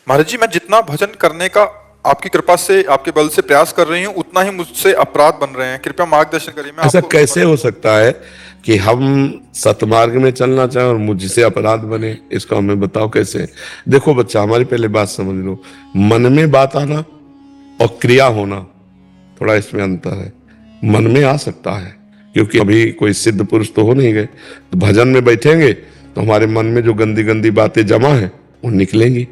महाराज जी, मैं जितना भजन करने का आपकी कृपा से, आपके बल से प्रयास कर रही हूँ, उतना ही मुझसे अपराध बन रहे हैं। कृपया मार्गदर्शन करिए। मैं ऐसा आपको कैसे हो सकता है कि हम सतमार्ग में चलना चाहें और मुझसे अपराध बने? इसको हमें बताओ कैसे। देखो बच्चा, हमारी पहले बात समझ लो। मन में बात आना और क्रिया होना, थोड़ा इसमें अंतर है। मन में आ सकता है क्योंकि अभी कोई सिद्ध पुरुष तो हो नहीं गए। तो भजन में बैठेंगे तो हमारे मन में जो गंदी गंदी बातें जमा है वो निकलेंगी।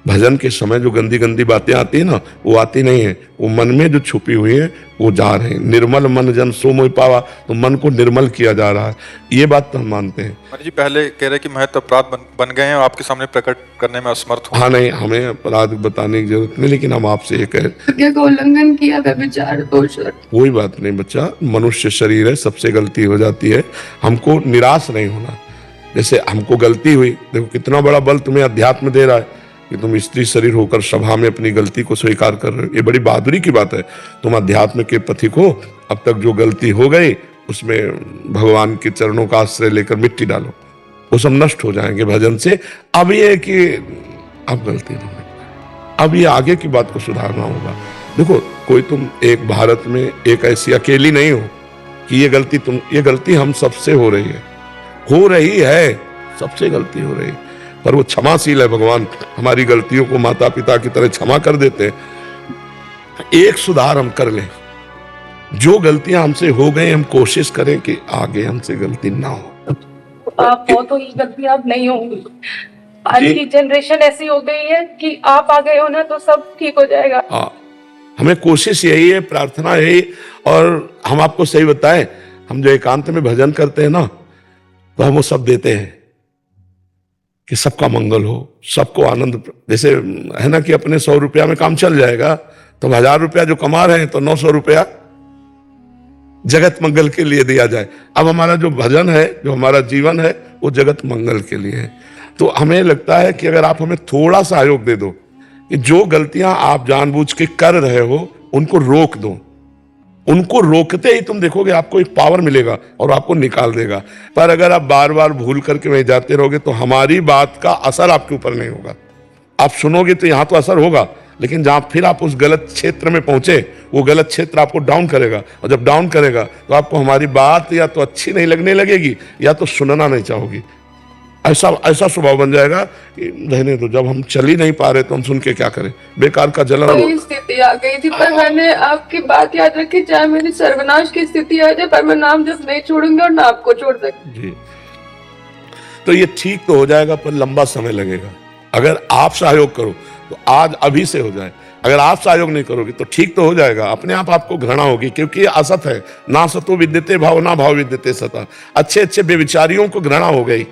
भजन के समय जो गंदी गंदी बातें आती है ना, वो आती नहीं है, वो मन में जो छुपी हुई है वो जा रहे हैं। निर्मल मन जन सो मोहि पावा, तो मन को निर्मल किया जा रहा है। ये बात तो हम मानते हैं। महाराज जी, पहले कह रहे कि महत्व अपराध बन गए हैं और आपके सामने प्रकट करने में असमर्थ हूँ। हाँ नहीं, हमें अपराध बताने की जरूरत नहीं, लेकिन हम आपसे ये कह आज्ञा का उल्लंघन किया, व्यभिचार, दोष। कोई बात नहीं बच्चा, मनुष्य शरीर है, सबसे गलती हो जाती है। हमको निराश नहीं होना। जैसे हमको गलती हुई, देखो कितना बड़ा बल तुम्हें अध्यात्म दे रहा है कि तुम स्त्री शरीर होकर सभा में अपनी गलती को स्वीकार कर रहे हो। ये बड़ी बहादुरी की बात है। तुम अध्यात्म के पथिक हो। अब तक जो गलती हो गई उसमें भगवान के चरणों का आश्रय लेकर मिट्टी डालो, वो सब नष्ट हो जाएंगे भजन से। अब ये कि अब गलती नहीं होगी, अब ये आगे की बात को सुधारना होगा। देखो, कोई तुम एक भारत में एक ऐसी अकेली नहीं हो कि ये गलती हम सबसे हो रही है, सबसे गलती हो रही है। पर वो क्षमाशील है भगवान, हमारी गलतियों को माता पिता की तरह क्षमा कर देते हैं। एक सुधार हम कर लें, जो गलतियां हमसे हो गई हम कोशिश करें कि आगे हमसे गलती ना हो। आप हो तो ये गलती आप नहीं होंगी। आज की जनरेशन ऐसी हो गई है कि आप आ गए हो ना तो सब ठीक हो जाएगा। हाँ, हमें कोशिश यही है, प्रार्थना यही। और हम आपको सही बताएं, हम जो एकांत में भजन करते हैं ना, तो हम वो सब देते हैं कि सबका मंगल हो, सबको आनंद। जैसे है ना कि अपने 100 रुपया में काम चल जाएगा, तो 1000 रुपया जो कमा रहे हैं तो 900 रुपया जगत मंगल के लिए दिया जाए। अब हमारा जो भजन है, जो हमारा जीवन है, वो जगत मंगल के लिए है। तो हमें लगता है कि अगर आप हमें थोड़ा सहयोग दे दो कि जो गलतियां आप जानबूझ के कर रहे हो उनको रोक दो, उनको रोकते ही तुम देखोगे आपको एक पावर मिलेगा और आपको निकाल देगा। पर अगर आप बार बार भूल करके वहीं जाते रहोगे तो हमारी बात का असर आपके ऊपर नहीं होगा। आप सुनोगे तो यहां तो असर होगा, लेकिन जहां फिर आप उस गलत क्षेत्र में पहुंचे, वो गलत क्षेत्र आपको डाउन करेगा। और जब डाउन करेगा तो आपको हमारी बात या तो अच्छी नहीं लगने लगेगी या तो सुनना नहीं चाहोगी। ऐसा स्वभाव बन जाएगा कि रहने दो, जब हम चल ही नहीं पा रहे तो हम सुन के क्या करें, बेकार का जलन। कोई स्थिति आ गई थी, पर मैंने आपकी बात याद रखी, चाहे मेरी सर्वनाश की स्थिति आ जाए, पर मैं नाम जब नहीं छोड़ूंगी और ना आपको छोड़ सकती जी। तो ये ठीक तो हो जाएगा, पर लंबा समय लगेगा। अगर आप सहयोग करो तो आज अभी से हो जाए। अगर आप सहयोग नहीं करोगे तो ठीक तो हो जाएगा, अपने आप आपको घृणा होगी, क्योंकि ये असत है। ना सतो विद्यते भाव, ना भाव विद्यते सता। अच्छे अच्छे बेविचारियों को घृणा हो गई,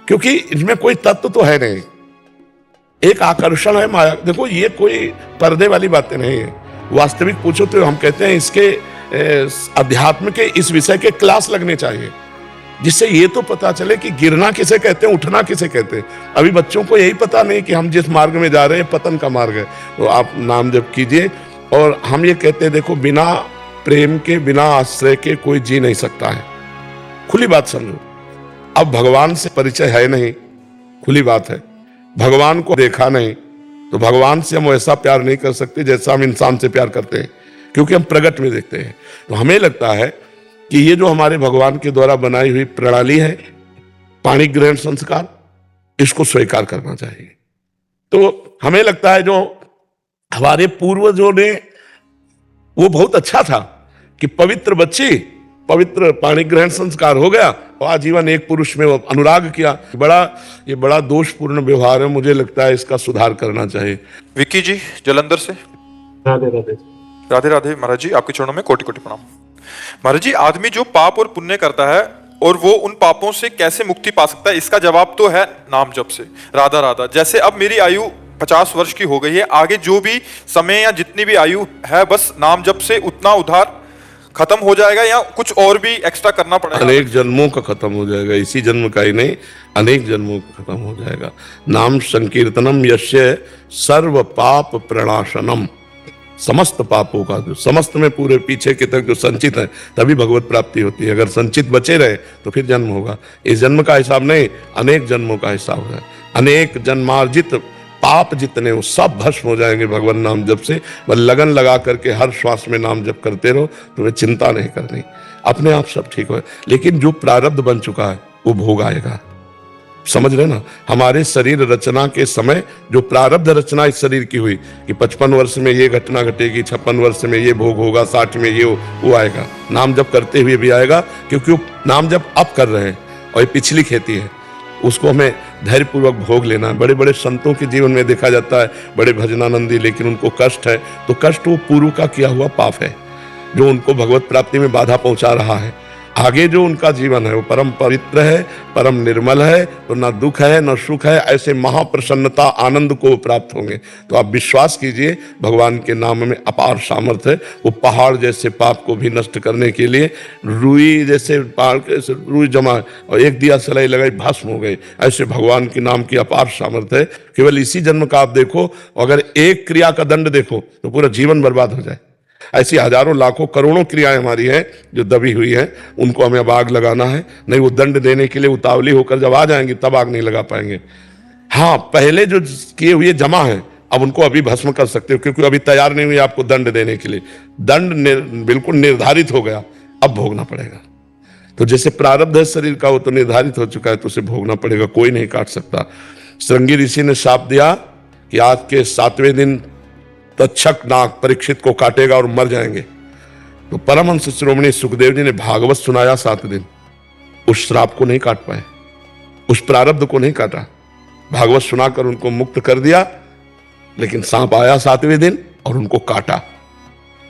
क्योंकि इसमें कोई तत्व तो है नहीं, एक आकर्षण है, माया। देखो, ये कोई पर्दे वाली बातें नहीं है। वास्तविक पूछो तो हम कहते हैं इसके अध्यात्म के इस विषय के क्लास लगने चाहिए, जिससे ये तो पता चले कि गिरना किसे कहते हैं, उठना किसे कहते हैं। अभी बच्चों को यही पता नहीं कि हम जिस मार्ग में जा रहे हैं पतन का मार्ग है। तो आप नाम जप कीजिए। और हम ये कहते हैं, देखो, बिना प्रेम के, बिना आश्रय के कोई जी नहीं सकता है। खुली बात समझो। अब भगवान से परिचय है नहीं, खुली बात है। भगवान को देखा नहीं तो भगवान से हम वैसा प्यार नहीं कर सकते जैसा हम इंसान से प्यार करते हैं, क्योंकि हम प्रगट में देखते हैं। तो हमें लगता है कि ये जो हमारे भगवान के द्वारा बनाई हुई प्रणाली है, पाणी ग्रहण संस्कार, इसको स्वीकार करना चाहिए। तो हमें लगता है जो हमारे पूर्वजों ने, वो बहुत अच्छा था कि पवित्र बच्ची, पवित्र पाणी ग्रहण संस्कार हो गया और आजीवन एक पुरुष में वो अनुराग किया। ये बड़ा दोषपूर्ण व्यवहार है। मुझे लगता है इसका सुधार करना चाहिए। विक्की जी जलंधर से। राधे राधे। राधे राधे महाराज जी, आपके चरणों में कोटि कोटि प्रणाम। महाराज जी, आदमी जो पाप और पुण्य करता है और वो उन पापों से कैसे मुक्ति पा सकता है, इसका जवाब तो है नाम जप से। राधा राधा। जैसे अब मेरी आयु 50 वर्ष की हो गई है, आगे जो भी समय या जितनी भी आयु है, बस नाम जप से उतना उधार खत्म हो जाएगा या कुछ और भी एक्स्ट्रा करना पड़ेगा? अनेक जन्मों का खत्म हो जाएगा, इसी जन्म का ही नहीं, अनेक जन्मों का खत्म हो जाएगा। नाम संकीर्तनम यस्य सर्व पाप प्रणाशनम। समस्त पापों का, जो समस्त में पूरे पीछे के तक जो संचित है, तभी भगवत प्राप्ति होती है। अगर संचित बचे रहे तो फिर जन्म होगा। इस जन्म का हिसाब नहीं, अनेक जन्मों का हिसाब है। अनेक जन्मार्जित पाप जितने हो सब भस्म हो जाएंगे भगवान नाम जप से। बस लगन लगा करके हर श्वास में नाम जप करते रहो, तुम्हें चिंता नहीं करनी, अपने आप सब ठीक हो। लेकिन जो प्रारब्ध बन चुका है वो भोग आएगा, समझ रहे ना। हमारे शरीर रचना के समय जो प्रारब्ध रचना इस शरीर की हुई कि 55 वर्ष में ये घटना घटेगी, 56 वर्ष में ये भोग होगा, 60 में ये वो आएगा। नाम जप करते हुए भी आएगा, क्योंकि वो नाम जप अब कर रहे हैं और ये पिछली खेती है, उसको हमें धैर्यपूर्वक भोग लेना है। बड़े बड़े संतों के जीवन में देखा जाता है, बड़े भजनानंदी, लेकिन उनको कष्ट है, तो कष्ट वो पूर्व का किया हुआ पाप है जो उनको भगवत प्राप्ति में बाधा पहुंचा रहा है। आगे जो उनका जीवन है वो परम पवित्र है, परम निर्मल है, तो ना दुख है ना सुख है, ऐसे महाप्रसन्नता आनंद को प्राप्त होंगे। तो आप विश्वास कीजिए, भगवान के नाम में अपार सामर्थ्य है। वो पहाड़ जैसे पाप को भी नष्ट करने के लिए रुई जैसे पहाड़ के रुई जमा और एक दिया सलाई लगाई भस्म हो गई, ऐसे भगवान के नाम की अपार सामर्थ्य है। केवल इसी जन्म का आप देखो, अगर एक क्रिया का दंड देखो तो पूरा जीवन बर्बाद हो जाए। ऐसी हजारों लाखों करोड़ों क्रियाएं हमारी हैं जो दबी हुई हैं, उनको हमें अब आग लगाना है। नहीं, वो दंड देने के लिए उतावली होकर जब आ जाएंगे तब आग नहीं लगा पाएंगे। हाँ, पहले जो किए हुए जमा है अब उनको अभी भस्म कर सकते हो, क्योंकि अभी तैयार नहीं हुई आपको दंड देने के लिए। दंड बिल्कुल निर्धारित हो गया, अब भोगना पड़ेगा। तो जैसे प्रारब्ध है शरीर का, वो तो निर्धारित हो चुका है, तो उसे भोगना पड़ेगा, कोई नहीं काट सकता। श्रृंगी ऋषि ने शाप दिया कि आज के 7वें दिन तक्षक नाग परीक्षित को काटेगा और मर जाएंगे। तो परमहंस श्रोमणी सुखदेव जी ने भागवत सुनाया 7 दिन, उस श्राप को नहीं काट पाए, उस प्रारब्ध को नहीं काटा। भागवत सुनाकर उनको मुक्त कर दिया, लेकिन सांप आया 7वें दिन और उनको काटा।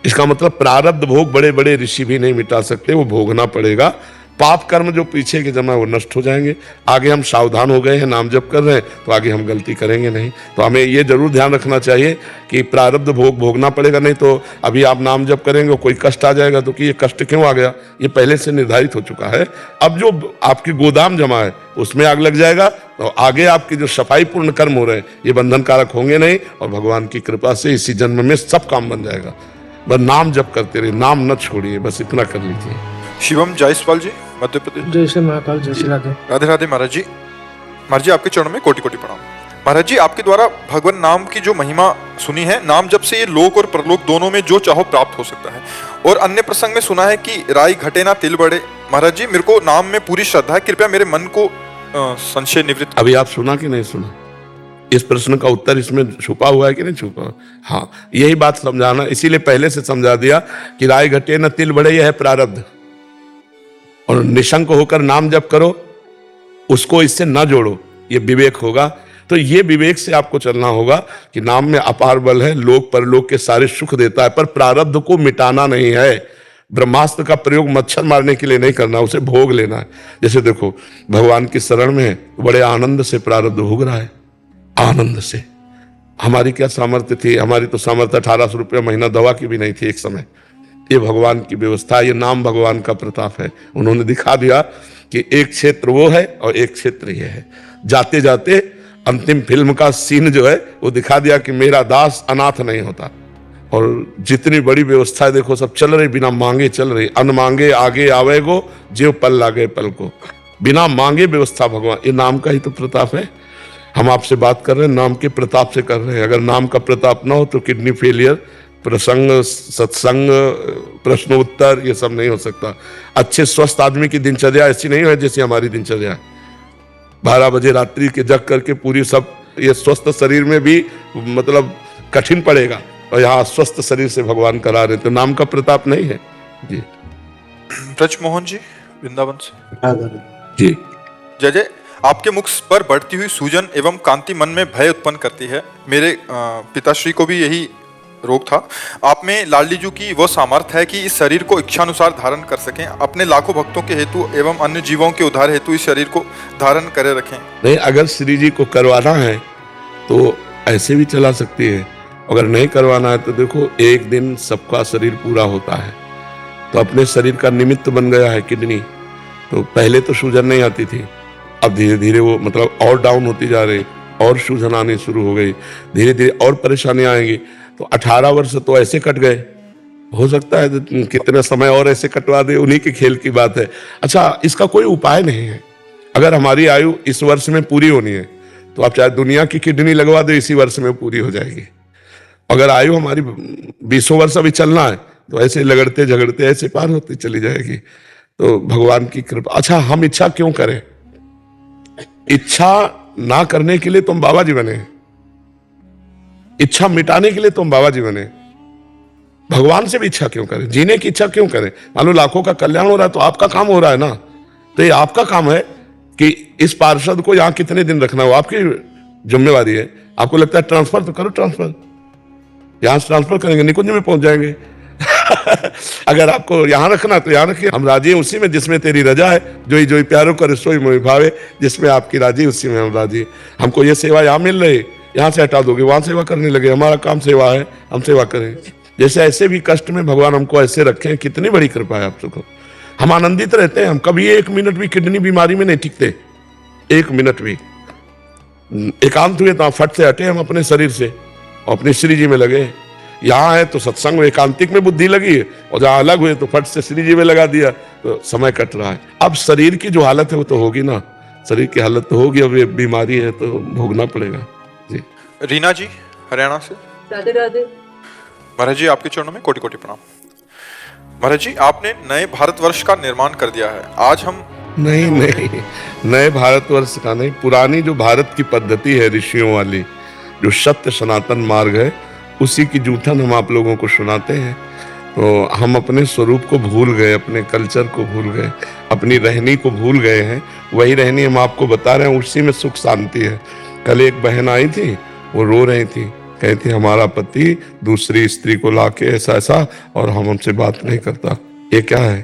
इसका मतलब प्रारब्ध भोग बड़े बड़े ऋषि भी नहीं मिटा सकते, वो भोगना पड़ेगा। पाप कर्म जो पीछे के जमा वो नष्ट हो जाएंगे। आगे हम सावधान हो गए हैं, नाम जप कर रहे हैं, तो आगे हम गलती करेंगे नहीं। तो हमें ये जरूर ध्यान रखना चाहिए कि प्रारब्ध भोग भोगना पड़ेगा, नहीं तो अभी आप नाम जप करेंगे कोई कष्ट आ जाएगा तो कि ये कष्ट क्यों आ गया, ये पहले से निर्धारित हो चुका है। अब जो आपकी गोदाम जमा है उसमें आग लग जाएगा, तो आगे आपके जो सफाई पूर्ण कर्म हो रहे हैं ये बंधन कारक होंगे नहीं, और भगवान की कृपा से इसी जन्म में सब काम बन जाएगा। बस नाम जप करते रहिए, नाम न छोड़िए, बस इतना कर लीजिए। शिवम जायसवाल जी, मध्य प्रदेश। जय श्री महाकाल, जय श्री राधे। राधे राधे महाराज जी। महाराज जी, आपके चरणों में कोटि कोटि प्रणाम। महाराज जी, आपके द्वारा भगवान नाम की जो महिमा सुनी है, नाम जब से ये लोक और परलोक दोनों में जो चाहो प्राप्त हो सकता है, और अन्य प्रसंग में सुना है कि राई घटे ना तिल बढ़े। महाराज जी, मेरे को नाम में पूरी श्रद्धा है, कृपया मेरे मन को संशय निवृत्त। अभी आप सुना कि नहीं सुना? इस प्रश्न का उत्तर इसमें छुपा हुआ है कि नहीं छुपा? हाँ, यही बात समझाना, इसीलिए पहले से समझा दिया कि राई घटे न तिल बढ़े, यह है प्रारब्ध। और निशंक होकर नाम जप करो, उसको इससे न जोड़ो, ये विवेक होगा। तो ये विवेक से आपको चलना होगा कि नाम में अपार बल है, लोक परलोक के सारे सुख देता है, पर प्रारब्ध को मिटाना नहीं है। ब्रह्मास्त्र का प्रयोग मच्छर मारने के लिए नहीं करना, उसे भोग लेना है। जैसे देखो, भगवान की शरण में है, बड़े आनंद से प्रारब्ध भोग रहा है, आनंद से। हमारी क्या सामर्थ्य थी? हमारी तो सामर्थ्य 1800 रुपया महीना दवा की भी नहीं थी एक समय। ये भगवान की व्यवस्था, ये नाम भगवान का प्रताप है। उन्होंने दिखा दिया कि एक क्षेत्र वो है और एक क्षेत्र ये है। जाते जाते अंतिम फिल्म का सीन जो है वो दिखा दिया कि मेरा दास अनाथ नहीं होता। और जितनी बड़ी व्यवस्था देखो सब चल रही, बिना मांगे चल रही। अन मांगे आगे आवेगो, जेव पल लागे पल को। बिना मांगे व्यवस्था भगवान, ये नाम का ही तो प्रताप है। हम आपसे बात कर रहे हैं, नाम के प्रताप से कर रहे हैं। अगर नाम का प्रताप ना हो तो किडनी फेलियर, प्रसंग, सत्संग, प्रश्नोत्तर, ये सब नहीं हो सकता। अच्छे स्वस्थ आदमी की दिनचर्या ऐसी नहीं है जैसी हमारी दिनचर्या है। 12 बजे रात्रि के जग करके पूरी सब, ये स्वस्थ शरीर में भी मतलब कठिन पड़ेगा, और यहाँ स्वस्थ शरीर से भगवान करा रहे, तो नाम का प्रताप नहीं है जी। ब्रजमोहन जी, वृंदावन से। जी जय जय। आपके मुख पर बढ़ती हुई सूजन एवं कांति मन में भय उत्पन्न करती है। मेरे पिताश्री को भी यही रोग था। आप में लाडलीजू की वो सामर्थ्य है कि इस शरीर को इच्छानुसार धारण कर सकें। अपने लाखों भक्तों के हेतु एवं अन्य जीवों के उद्धार हेतु इस शरीर को धारण करे रखें। नहीं, अगर श्री जी को करवाना है तो ऐसे भी चला सकती है, अगर नहीं करवाना है तो देखो, एक दिन सबका शरीर पूरा होता है। तो अपने शरीर का निमित्त बन गया है किडनी। तो पहले तो सूजन नहीं आती थी, अब धीरे धीरे वो मतलब और डाउन होती जा रही, और सूजन आनी शुरू हो गई, धीरे धीरे और परेशानी आएंगी। तो 18 वर्ष तो ऐसे कट गए, हो सकता है कितने समय और ऐसे कटवा दे, उन्हीं के खेल की बात है। अच्छा, इसका कोई उपाय नहीं है। अगर हमारी आयु इस वर्ष में पूरी होनी है तो आप चाहे दुनिया की किडनी लगवा दो, इसी वर्ष में पूरी हो जाएगी। अगर आयु हमारी 20 वर्ष अभी चलना है तो ऐसे लगड़ते झगड़ते ऐसे पार होती चली जाएगी। तो भगवान की कृपा। अच्छा, हम इच्छा क्यों करें? इच्छा ना करने के लिए तुम बाबा जी बने, इच्छा मिटाने के लिए तुम बाबा जी बने। भगवान से भी इच्छा क्यों करें? जीने की इच्छा क्यों करें? मान लो लाखों का कल्याण हो रहा है तो आपका काम हो रहा है ना, तो ये आपका काम है कि इस पार्षद को यहां कितने दिन रखना हो, आपकी जिम्मेवारी है। आपको लगता है ट्रांसफर, तो करो ट्रांसफर, यहां से ट्रांसफर करेंगे, निकुंज में पहुंच जाएंगे। अगर आपको यहां रखना तो यहां रखिए, हम राजी हैं उसी में जिसमें तेरी रजा है। जोई जोई प्यारो कर सोई मोहि भावे, जिसमें आपकी राजी उसी में हम राजी। हमको ये सेवा यहां मिल रही, यहां से हटा दोगे वहां सेवा करने लगे, हमारा काम सेवा है, हम सेवा करें। जैसे ऐसे भी कष्ट में भगवान हमको ऐसे रखे, कितनी बड़ी कृपा है आप सबको। हम आनंदित रहते हैं, हम कभी 1 मिनट भी किडनी बीमारी में नहीं टिकते, 1 मिनट भी। एकांत हुए तो आप फट से हटे हम अपने शरीर से और अपने श्री जी में लगे। यहाँ है तो सत्संग में एकांतिक में बुद्धि लगी है, और जहां अलग हुए तो फट से श्री जी में लगा दिया, तो समय कट रहा है। अब शरीर की जो हालत है वो तो होगी ना, शरीर की हालत तो होगी, अब ये बीमारी है तो भोगना पड़ेगा जी। रीना जी हरियाणा से। राधे राधे। महाराज जी आपके चरणों में कोटि कोटि प्रणाम। महाराज जी आपने नए भारतवर्ष का निर्माण कर दिया है। आज हम नहीं, नए भारतवर्ष का नहीं, पुरानी जो भारत की पद्धति है ऋषियों वाली, जो सत्य सनातन मार्ग है, उसी की जूठन हम आप लोगों को सुनाते हैं। तो हम अपने स्वरूप को भूल गए, अपने कल्चर को भूल गए, अपनी रहनी को भूल गए हैं। वही रहनी हम आपको बता रहे हैं, उसी में सुख शांति है। कल एक बहन आई थी, वो रो रही थी, कहती हमारा पति दूसरी स्त्री को लाके ऐसा ऐसा और हम हमसे बात नहीं करता। ये क्या है?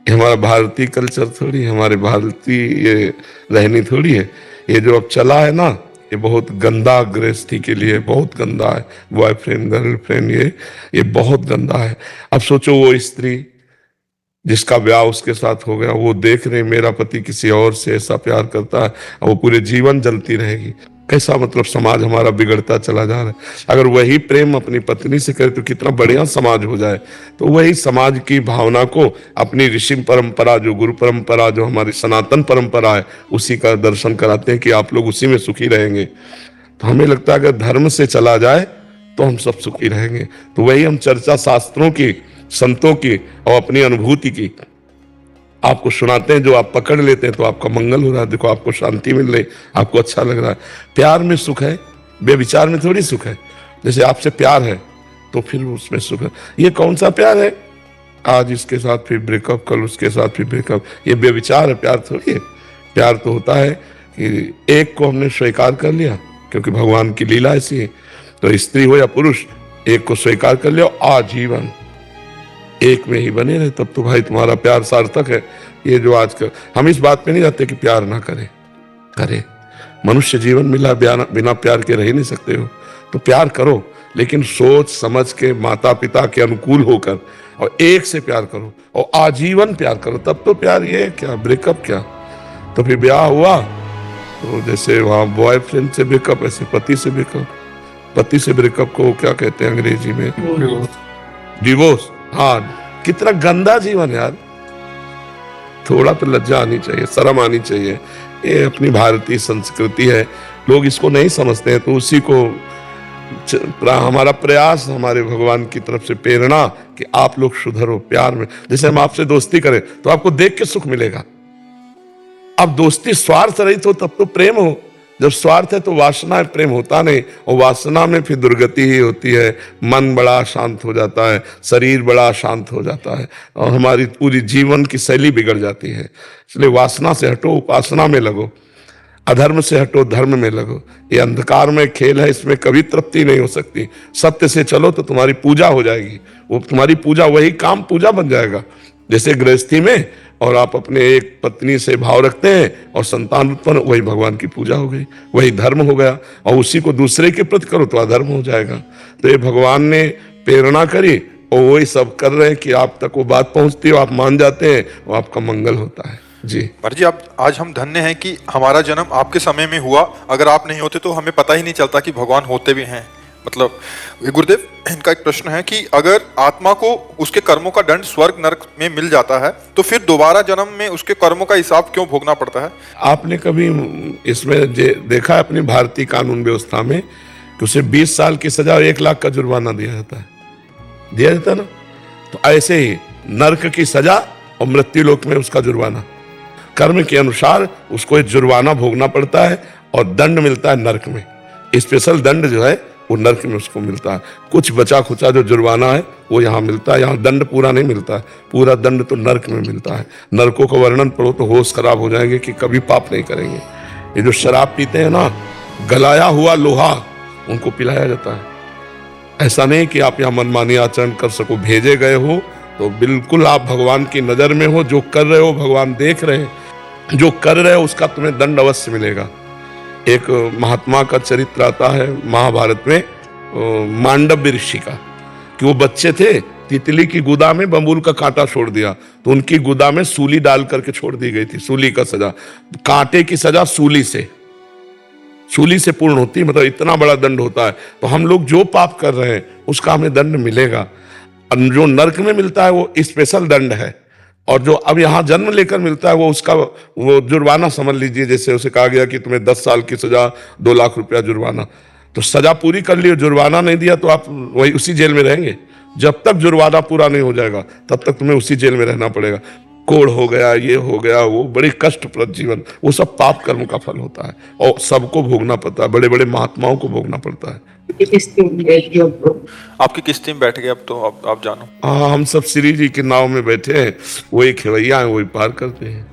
ये हमारा भारतीय कल्चर थोड़ी, हमारे भारतीय ये रहनी थोड़ी है। ये जो अब चला है ना, ये बहुत गंदा गृहस्थी के लिए बहुत गंदा है। बॉयफ्रेंड गर्लफ्रेंड ये बहुत गंदा है। अब सोचो वो स्त्री जिसका ब्याह उसके साथ हो गया, वो देख रहे मेरा पति किसी और से ऐसा प्यार करता है, वो पूरे जीवन जलती रहेगी। कैसा मतलब समाज हमारा बिगड़ता चला जा रहा है। अगर वही प्रेम अपनी पत्नी से करे तो कितना बढ़िया समाज हो जाए। तो वही समाज की भावना को अपनी ऋषि परंपरा, जो गुरु परंपरा, जो हमारी सनातन परंपरा है, उसी का दर्शन कराते हैं कि आप लोग उसी में सुखी रहेंगे। तो हमें लगता है अगर धर्म से चला जाए तो हम सब सुखी रहेंगे। तो वही हम चर्चा शास्त्रों की, संतों की और अपनी अनुभूति की आपको सुनाते हैं, जो आप पकड़ लेते हैं तो आपका मंगल हो रहा है। देखो आपको शांति मिल रही, आपको अच्छा लग रहा है। प्यार में सुख है, बेविचार में थोड़ी सुख है। जैसे आपसे प्यार है तो फिर उसमें सुख है। ये कौन सा प्यार है? आज इसके साथ फिर ब्रेकअप, कल उसके साथ फिर ब्रेकअप, ये बेविचार है, प्यार थोड़ी है। प्यार तो होता है कि एक को हमने स्वीकार कर लिया, क्योंकि भगवान की लीला ऐसी है। तो स्त्री हो या पुरुष, एक को स्वीकार कर लिया, आजीवन एक में ही बने रहे, तब तो भाई तुम्हारा प्यार सार्थक है। ये जो आजकल हम इस बात पे नहीं जाते कि प्यार ना करे। मनुष्य जीवन मिला, बिना प्यार के रह ही नहीं सकते हो। तो प्यार करो, लेकिन सोच समझ के, माता पिता के अनुकूल होकर, और एक से प्यार करो और आजीवन प्यार करो, तब तो प्यार। ये क्या ब्रेकअप क्या? तो फिर ब्याह हुआ तो जैसे वहां बॉयफ्रेंड से ब्रेकअप, ऐसे पति से ब्रेकअप। पति से ब्रेकअप को क्या कहते हैं अंग्रेजी में? डिवोर्स। हाँ, कितना गंदा जीवन यार। थोड़ा तो लज्जा आनी चाहिए, शर्म आनी चाहिए। ये अपनी भारतीय संस्कृति है, लोग इसको नहीं समझते हैं। तो उसी को हमारा प्रयास, हमारे भगवान की तरफ से प्रेरणा कि आप लोग सुधरो प्यार में। जैसे हम आपसे दोस्ती करें तो आपको देख के सुख मिलेगा। अब दोस्ती स्वार्थ रहित हो तब तो प्रेम हो। जब स्वार्थ है तो वासना है, प्रेम होता नहीं। और वासना में फिर दुर्गति ही होती है। मन बड़ा शांत हो जाता है, शरीर बड़ा शांत हो जाता है, और हमारी पूरी जीवन की शैली बिगड़ जाती है। इसलिए वासना से हटो, उपासना में लगो। अधर्म से हटो, धर्म में लगो। ये अंधकार में खेल है, इसमें कभी तृप्ति नहीं हो सकती। सत्य से चलो तो तुम्हारी पूजा हो जाएगी। वो तुम्हारी पूजा, वही काम पूजा बन जाएगा। जैसे गृहस्थी में और आप अपने एक पत्नी से भाव रखते हैं और संतान उत्पन्न, वही भगवान की पूजा हो गई, वही धर्म हो गया। और उसी को दूसरे के प्रति करो तो अधर्म हो जाएगा। तो ये भगवान ने प्रेरणा करी और वही सब कर रहे हैं कि आप तक वो बात पहुंचती है, आप मान जाते हैं और आपका मंगल होता है जी। महाराज जी, आप आज हम धन्य हैं कि हमारा जन्म आपके समय में हुआ। अगर आप नहीं होते तो हमें पता ही नहीं चलता कि भगवान होते भी हैं। मतलब गुरुदेव, इनका एक प्रश्न है कि अगर आत्मा को उसके कर्मों का दंड स्वर्ग नरक में मिल जाता है तो फिर दोबारा जन्म में उसके कर्मों का हिसाब क्यों भोगना पड़ता है? आपने कभी इसमें देखा है अपनी भारतीय कानून व्यवस्था में कि उसे 20 साल की सजा और 1 लाख का जुर्माना दिया जाता है, दिया जाता है ना? तो ऐसे ही नरक की सजा और मृत्यु लोक में उसका जुर्माना, कर्म के अनुसार उसको एक जुर्माना भोगना पड़ता है और दंड मिलता है नरक में। स्पेशल दंड जो है वो नरक में उसको मिलता है। कुछ बचा खुचा जो जुर्माना है वो यहाँ मिलता है, यहाँ दंड पूरा नहीं मिलता है, पूरा दंड तो नरक में मिलता है। नरकों का वर्णन पढ़ो तो होश खराब हो जाएंगे कि कभी पाप नहीं करेंगे। ये जो शराब पीते हैं ना, गलाया हुआ लोहा उनको पिलाया जाता है। ऐसा नहीं कि आप यहाँ मनमानी आचरण कर सको, भेजे गए हो तो बिल्कुल आप भगवान की नजर में हो, जो कर रहे हो भगवान देख रहे हैं, जो कर रहे हो उसका तुम्हें दंड अवश्य मिलेगा। एक महात्मा का चरित्र आता है महाभारत में, मांडव्य ऋषि का, कि वो बच्चे थे, तितली की गुदा में बबूल का कांटा छोड़ दिया तो उनकी गुदा में सूली डाल करके छोड़ दी गई थी। सूली का सजा, कांटे की सजा सूली से पूर्ण होती है, मतलब इतना बड़ा दंड होता है। तो हम लोग जो पाप कर रहे हैं उसका हमें दंड मिलेगा। जो नरक में मिलता है वो स्पेशल दंड है, और जो अब यहाँ जन्म लेकर मिलता है वो उसका वो जुर्माना समझ लीजिए। जैसे उसे कहा गया कि तुम्हें 10 साल की सजा, 2 लाख रुपया जुर्माना, तो सजा पूरी कर ली, जुर्माना नहीं दिया तो आप वही उसी जेल में रहेंगे। जब तक जुर्माना पूरा नहीं हो जाएगा तब तक तुम्हें उसी जेल में रहना पड़ेगा। कोड़ हो गया, ये हो गया, वो बड़ी कष्टप्रद जीवन, वो सब पाप कर्म का फल होता है और सबको भोगना पड़ता है, बड़े बड़े महात्माओं को भोगना पड़ता है। आपकी किस्ती में बैठ गए अब तो आप जानो। हाँ, हम सब श्री जी की नाव में बैठे हैं, वही खेवैया है, वही पार करते हैं।